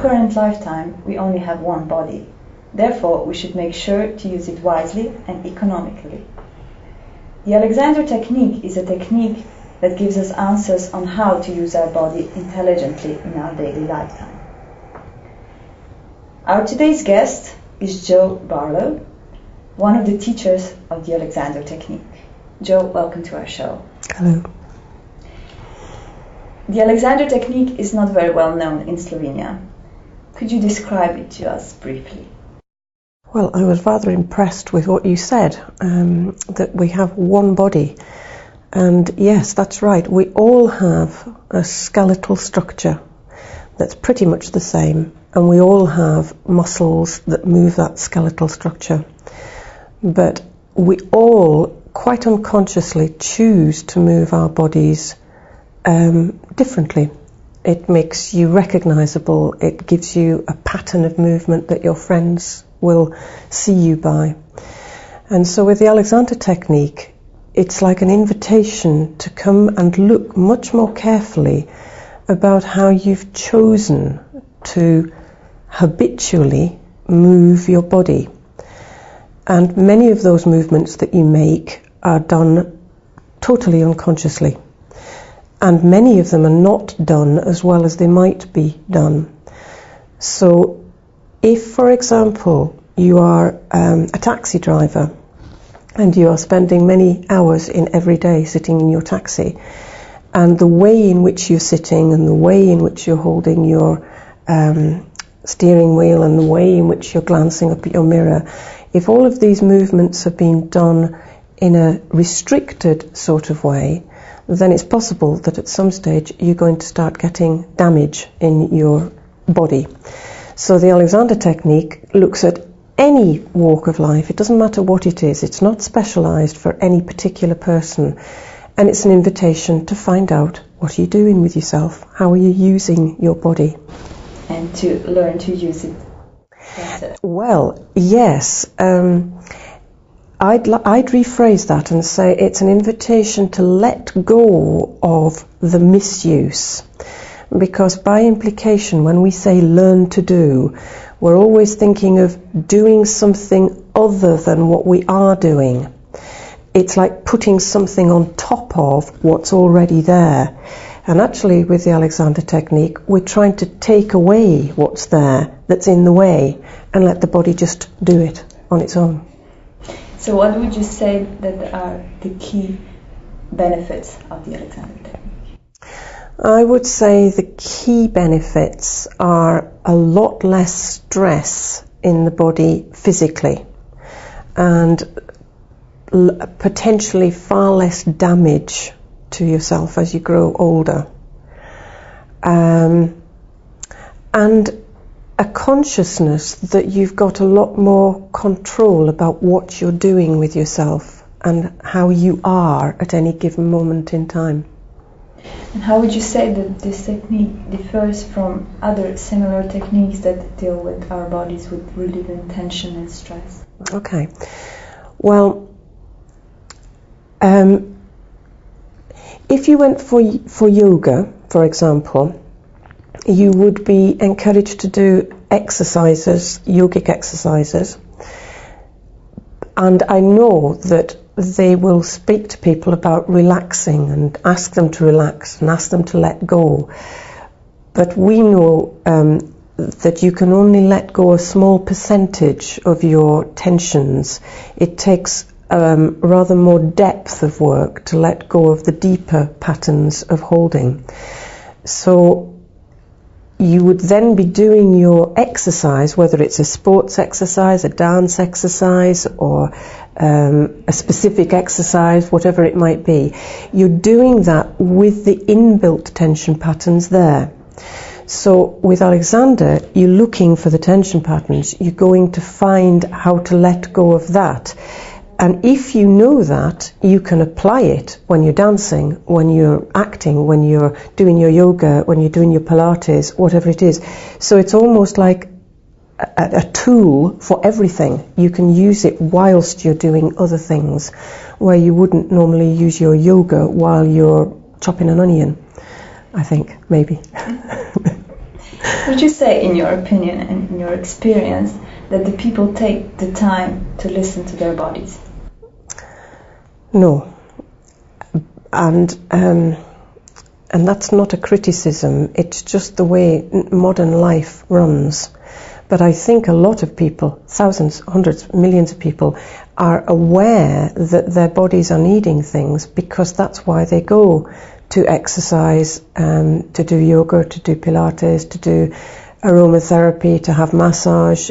current lifetime, we only have one body. Therefore, we should make sure to use it wisely and economically. The Aleksandrova technique is a technique that gives us answers on how to use our body intelligently in our daily lifetime. Our today's guest is Joe Barlow, one of the teachers of the Aleksandrova technique. Joe, welcome to our show. Hello. The Aleksandrova technique is not very well known in Slovenia. Could you describe it to us briefly? Well, I was rather impressed with what you said, that we have one body. And yes, that's right. We all have a skeletal structure that's pretty much the same. And we all have muscles that move that skeletal structure. But we all, quite unconsciously, choose to move our bodies differently. It makes you recognizable. It gives you a pattern of movement that your friends will see you by. And so with the Aleksandrova technique, it's like an invitation to come and look much more carefully about how you've chosen to habitually move your body. And many of those movements that you make are done totally unconsciously. And many of them are not done as well as they might be done. So if, for example, you are a taxi driver and you are spending many hours in every day sitting in your taxi, and the way in which you're sitting and the way in which you're holding your steering wheel and the way in which you're glancing up at your mirror, if all of these movements have been done in a restricted sort of way, then it's possible that at some stage you're going to start getting damage in your body. So the Aleksandrova technique looks at any walk of life. It doesn't matter what it is. It's not specialized for any particular person. And it's an invitation to find out, what are you doing with yourself? How are you using your body? And to learn to use it better. Well, yes. I'd rephrase that and say it's an invitation to let go of the misuse. Because by implication, when we say learn to do, we're always thinking of doing something other than what we are doing. It's like putting something on top of what's already there. And actually, with the Aleksandrova technique, we're trying to take away what's there, that's in the way, and let the body just do it on its own. So what would you say that are the key benefits of the Aleksandrova technique? I would say the key benefits are a lot less stress in the body physically, and potentially far less damage to yourself as you grow older. And a consciousness that you've got a lot more control about what you're doing with yourself and how you are at any given moment in time. And how would you say that this technique differs from other similar techniques that deal with our bodies with relieving tension and stress? Okay. Well, if you went for yoga, for example, you would be encouraged to do exercises, yogic exercises. And I know that they will speak to people about relaxing and ask them to relax and ask them to let go. But we know that you can only let go a small percentage of your tensions. It takes rather more depth of work to let go of the deeper patterns of holding. So you would then be doing your exercise, whether it's a sports exercise, a dance exercise, or a specific exercise, whatever it might be. You're doing that with the inbuilt tension patterns there. So with Aleksandrova, you're looking for the tension patterns. You're going to find how to let go of that. And if you know that, you can apply it when you're dancing, when you're acting, when you're doing your yoga, when you're doing your Pilates, whatever it is. So it's almost like a tool for everything. You can use it whilst you're doing other things, where you wouldn't normally use your yoga while you're chopping an onion, I think, maybe. Would you say, in your opinion and in your experience, that the people take the time to listen to their bodies? No. And that's not a criticism, it's just the way modern life runs. But I think a lot of people, thousands, hundreds, millions of people, are aware that their bodies are needing things because that's why they go to exercise, to do yoga, to do Pilates, to do aromatherapy, to have massage.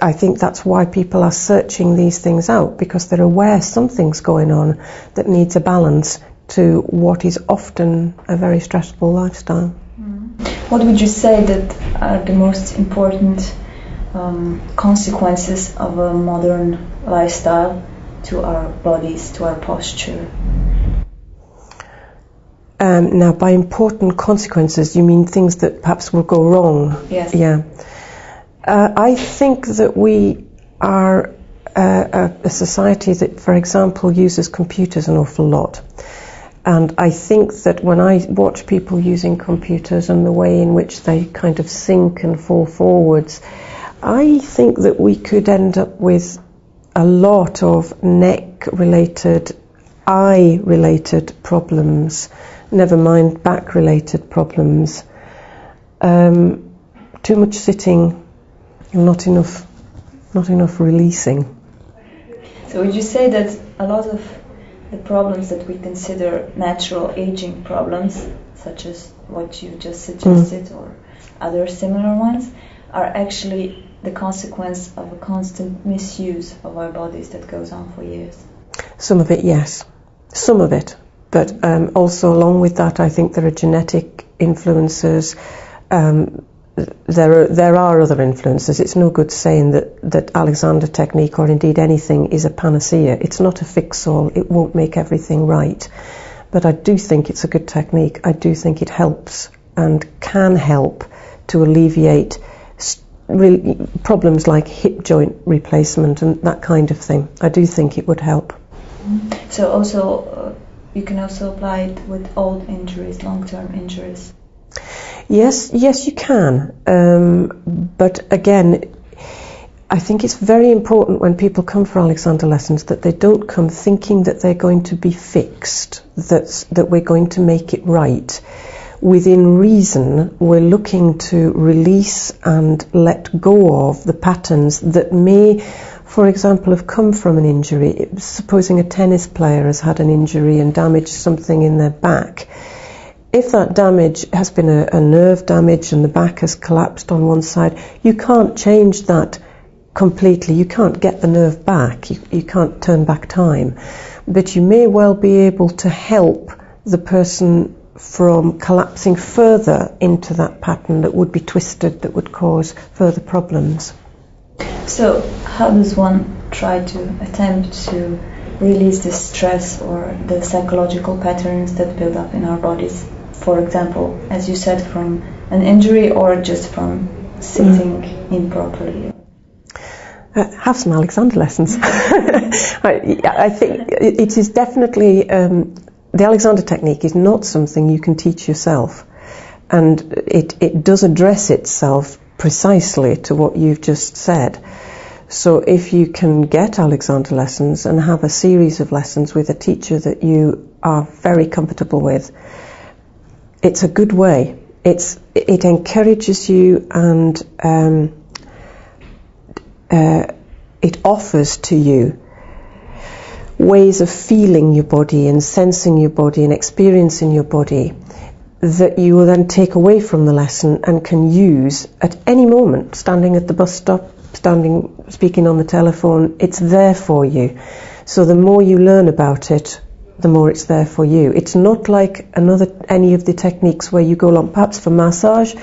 I think that's why people are searching these things out, because they're aware something's going on that needs a balance to what is often a very stressful lifestyle. What would you say that are the most important consequences of a modern lifestyle to our bodies, to our posture? Now, by important consequences, you mean things that perhaps will go wrong? Yes. Yeah. I think that we are a society that, for example, uses computers an awful lot. And I think that when I watch people using computers and the way in which they kind of sink and fall forwards, I think that we could end up with a lot of neck-related, eye-related problems, never mind back-related problems. Too much sitting, not enough releasing. So would you say that a lot of the problems that we consider natural aging problems, such as what you just suggested or other similar ones, are actually the consequence of a constant misuse of our bodies that goes on for years? Some of it, yes. Some of it. But also along with that, I think there are genetic influences. There are other influences. It's no good saying that Alexander technique or indeed anything is a panacea. It's not a fix-all. It won't make everything right. But I do think it's a good technique. I do think it helps and can help to alleviate problems like hip joint replacement and that kind of thing. I do think it would help. So also, you can also apply it with old injuries, long-term injuries. Yes, you can. But again, I think it's very important when people come for Alexander lessons that they don't come thinking that they're going to be fixed, that we're going to make it right. Within reason, we're looking to release and let go of the patterns that may, for example, have come from an injury. Supposing a tennis player has had an injury and damaged something in their back. If that damage has been a nerve damage and the back has collapsed on one side, you can't change that completely. You can't get the nerve back. You can't turn back time. But you may well be able to help the person from collapsing further into that pattern that would be twisted, that would cause further problems. So how does one try to attempt to release the stress or the psychological patterns that build up in our bodies? For example, as you said, from an injury or just from sitting improperly? Have some Alexander lessons. I think it is definitely, the Alexander technique is not something you can teach yourself. And it does address itself precisely to what you've just said. So if you can get Alexander lessons and have a series of lessons with a teacher that you are very comfortable with, it's a good way. It encourages you and it offers to you ways of feeling your body and sensing your body and experiencing your body that you will then take away from the lesson and can use at any moment, standing at the bus stop, speaking on the telephone. It's there for you. So the more you learn about it, the more it's there for you. It's not like any of the techniques where you go along, perhaps for massage,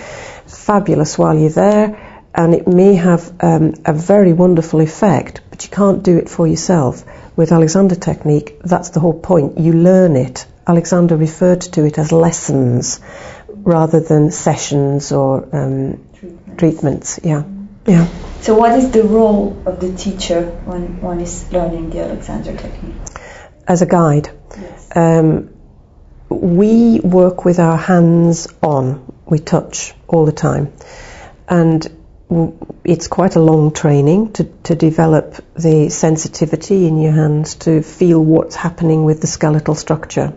fabulous while you're there, and it may have a very wonderful effect, but you can't do it for yourself. With Alexander technique, that's the whole point. You learn it. Alexander referred to it as lessons rather than sessions or treatments. Yeah. So what is the role of the teacher when one is learning the Alexander technique? As a guide. Yes. We work with our hands on. we touch all the time. And it's quite a long training to develop the sensitivity in your hands to feel what's happening with the skeletal structure.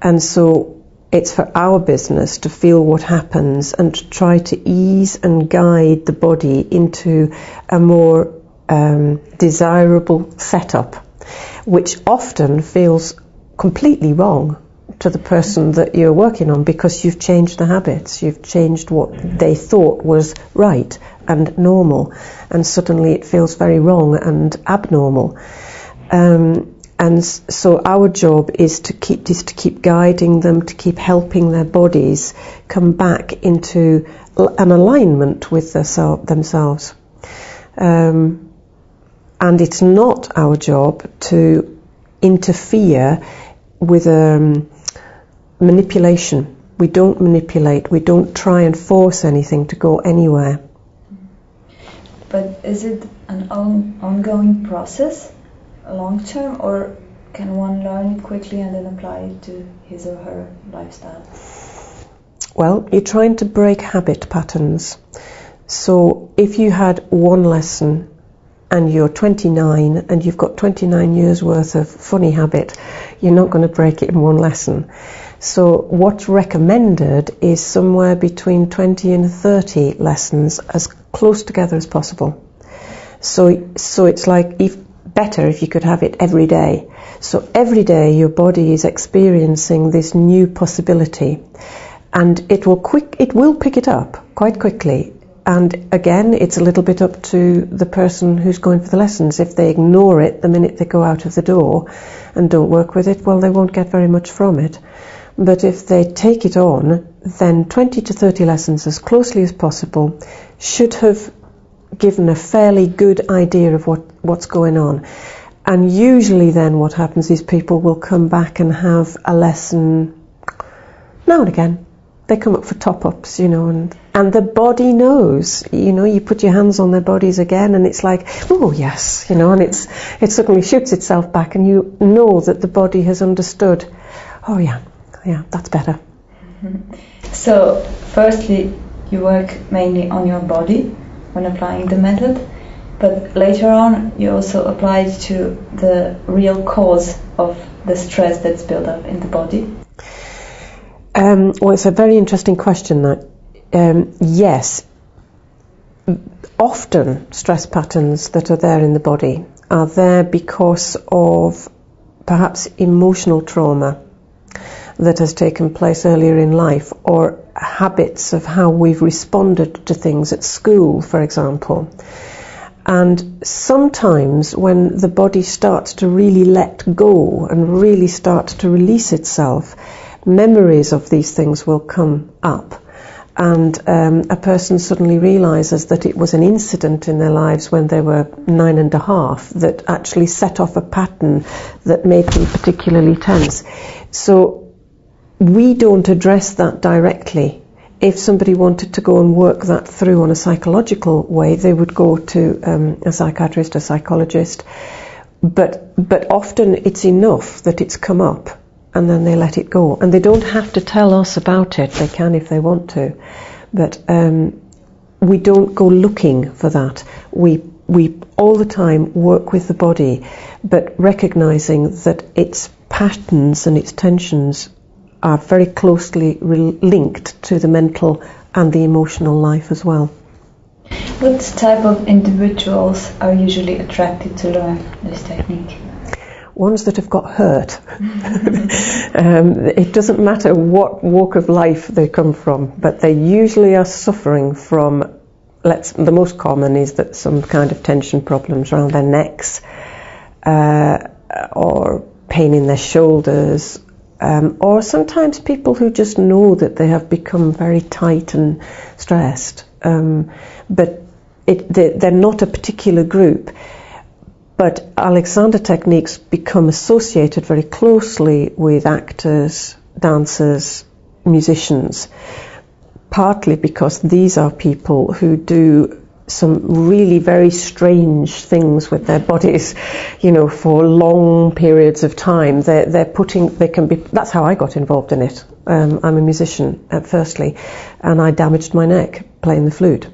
And so it's for our business to feel what happens and to try to ease and guide the body into a more desirable setup, which often feels completely wrong to the person that you're working on, because you've changed the habits, you've changed what they thought was right and normal, and suddenly it feels very wrong and abnormal. And so our job is to keep guiding them, to keep helping their bodies come back into an alignment with themselves. And it's not our job to interfere with manipulation. We don't manipulate, we don't try and force anything to go anywhere. But is it an ongoing process, long term, or can one learn it quickly and then apply it to his or her lifestyle? Well, you're trying to break habit patterns. So if you had one lesson and you're 29 and you've got 29 years worth of funny habit, you're not going to break it in one lesson. So what's recommended is somewhere between 20 and 30 lessons, as close together as possible. So it's like better if you could have it every day. So every day your body is experiencing this new possibility, and it will pick it up quite quickly. And again, it's a little bit up to the person who's going for the lessons. If they ignore it the minute they go out of the door and don't work with it, well, they won't get very much from it. But if they take it on, then 20 to 30 lessons as closely as possible should have given a fairly good idea of what's going on. And usually then what happens is people will come back and have a lesson now and again. They come up for top-ups, and the body knows, you put your hands on their bodies again and it's like, oh yes, and it suddenly shoots itself back, and you know that the body has understood, oh yeah, that's better. So, firstly, you work mainly on your body when applying the method, but later on you also apply it to the real cause of the stress that's built up in the body. Well, it's a very interesting question, that. Yes, often stress patterns that are there in the body are there because of perhaps emotional trauma that has taken place earlier in life, or habits of how we've responded to things at school, for example. And sometimes when the body starts to really let go and really start to release itself, memories of these things will come up, and a person suddenly realizes that it was an incident in their lives when they were 9.5 that actually set off a pattern that made them particularly tense. So we don't address that directly. If somebody wanted to go and work that through on a psychological way, they would go to a psychiatrist, a psychologist, but often it's enough that it's come up, and then they let it go. And they don't have to tell us about it. They can if they want to. But we don't go looking for that. We all the time work with the body, but recognizing that its patterns and its tensions are very closely linked to the mental and the emotional life as well. What type of individuals are usually attracted to learn this technique? Ones that have got hurt. It doesn't matter what walk of life they come from, but they usually are suffering from, the most common is that some kind of tension problems around their necks, or pain in their shoulders, or sometimes people who just know that they have become very tight and stressed, but they're not a particular group. But Aleksandr techniques become associated very closely with actors, dancers, musicians, partly because these are people who do some really very strange things with their bodies, for long periods of time. That's how I got involved in it. I'm a musician, firstly, and I damaged my neck playing the flute.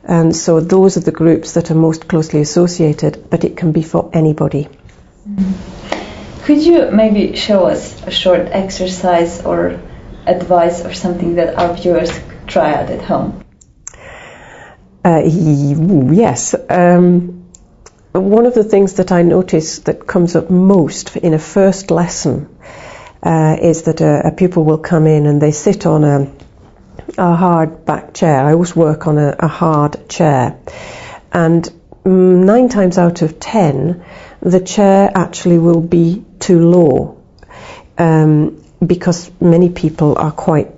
And so those are the groups that are most closely associated, but it can be for anybody. Could you maybe show us a short exercise or advice or something that our viewers could try out at home? Yes. One of the things that I notice that comes up most in a first lesson is that a pupil will come in and they sit on a hard back chair. I always work on a hard chair, and 9 times out of 10 the chair actually will be too low, because many people are quite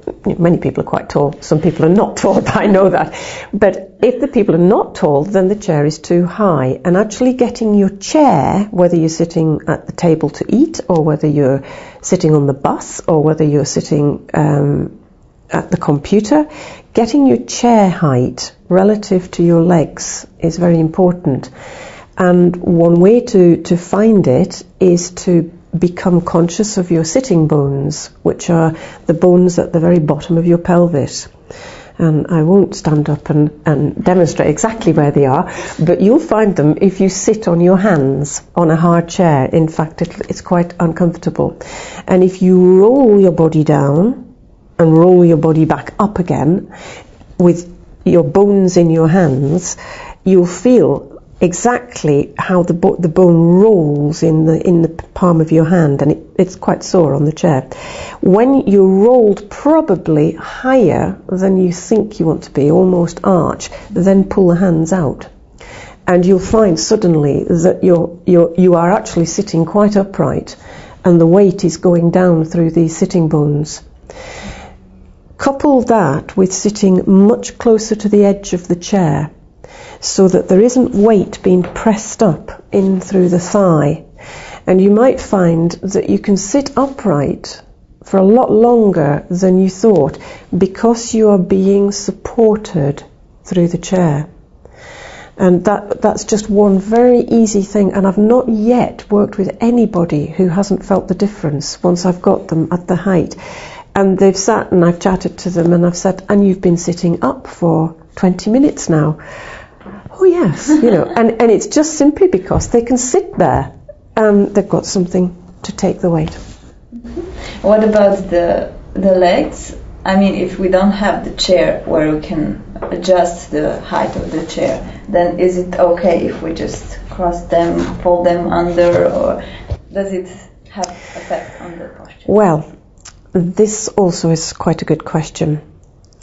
tall. Some people are not tall, I know that. But if the people are not tall, then the chair is too high. And actually getting your chair, whether you're sitting at the table to eat, or whether you're sitting on the bus, or whether you're sitting at the computer, getting your chair height relative to your legs is very important. And one way to find it is to become conscious of your sitting bones, which are the bones at the very bottom of your pelvis. And I won't stand up and demonstrate exactly where they are, but you'll find them if you sit on your hands on a hard chair. In fact, it's quite uncomfortable. And if you roll your body down and roll your body back up again with your bones in your hands, you'll feel exactly how the bone rolls in the palm of your hand, and it's quite sore on the chair. When you're rolled probably higher than you think you want to be, almost arch, then pull the hands out, and you'll find suddenly that you are actually sitting quite upright, and the weight is going down through these sitting bones. Couple that with sitting much closer to the edge of the chair, so that there isn't weight being pressed up in through the thigh. And you might find that you can sit upright for a lot longer than you thought, because you are being supported through the chair. And that's just one very easy thing, and I've not yet worked with anybody who hasn't felt the difference once I've got them at the height. And they've sat and I've chatted to them and I've said, and you've been sitting up for 20 minutes now. Oh yes, and it's just simply because they can sit there and they've got something to take the weight. What about the legs? I mean, if we don't have the chair where we can adjust the height of the chair, then is it okay if we just cross them, fold them under, or does it have effect on the posture? Well, this also is quite a good question.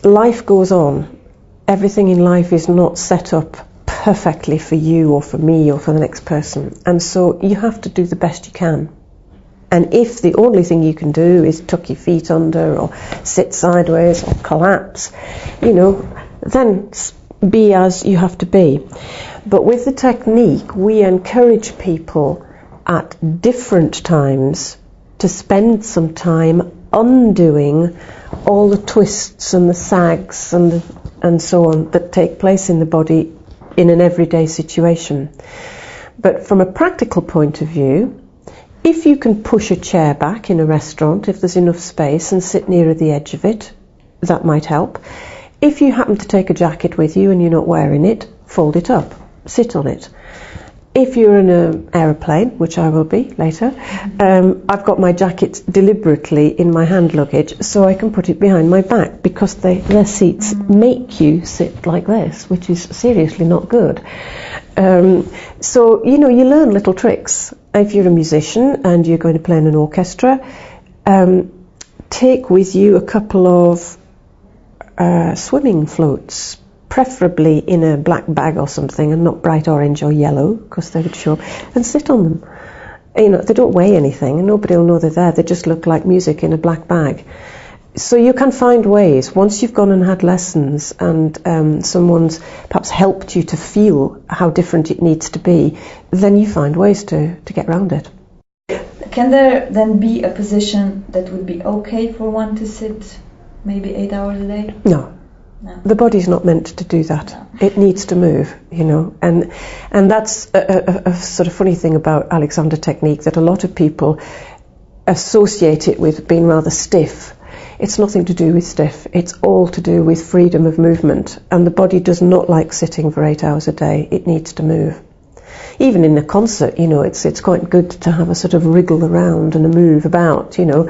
Life goes on. Everything in life is not set up perfectly for you or for me or for the next person, and so you have to do the best you can. And if the only thing you can do is tuck your feet under or sit sideways or collapse, then be as you have to be. But with the technique, we encourage people at different times to spend some time undoing all the twists and the sags and so on that take place in the body in an everyday situation. But from a practical point of view, if you can push a chair back in a restaurant, if there's enough space, and sit nearer the edge of it, that might help. If you happen to take a jacket with you and you're not wearing it, fold it up, sit on it. If you're in an aeroplane, which I will be later, I've got my jacket deliberately in my hand luggage so I can put it behind my back, because their seats make you sit like this, which is seriously not good. So, you learn little tricks. If you're a musician and you're going to play in an orchestra, take with you a couple of swimming floats, preferably in a black bag or something, and not bright orange or yellow, because they would show up, and sit on them. They don't weigh anything and nobody will know they're there. They just look like music in a black bag. So you can find ways, once you've gone and had lessons and someone's perhaps helped you to feel how different it needs to be, then you find ways to get around it. Can there then be a position that would be okay for one to sit maybe 8 hours a day? No. The body's not meant to do that. No. It needs to move, and that's a sort of funny thing about Aleksandrova technique, that a lot of people associate it with being rather stiff. it's nothing to do with stiff. It's all to do with freedom of movement. And the body does not like sitting for 8 hours a day. It needs to move. Even in a concert, you know, it's quite good to have a sort of wriggle around and a move about, you know,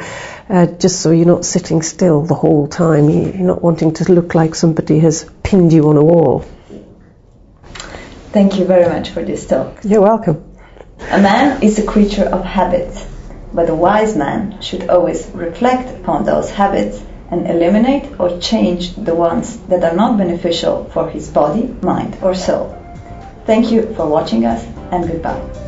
just so you're not sitting still the whole time. You're not wanting to look like somebody has pinned you on a wall. Thank you very much for this talk. You're welcome. A man is a creature of habits, but a wise man should always reflect upon those habits and eliminate or change the ones that are not beneficial for his body, mind, or soul. Thank you for watching us, and goodbye.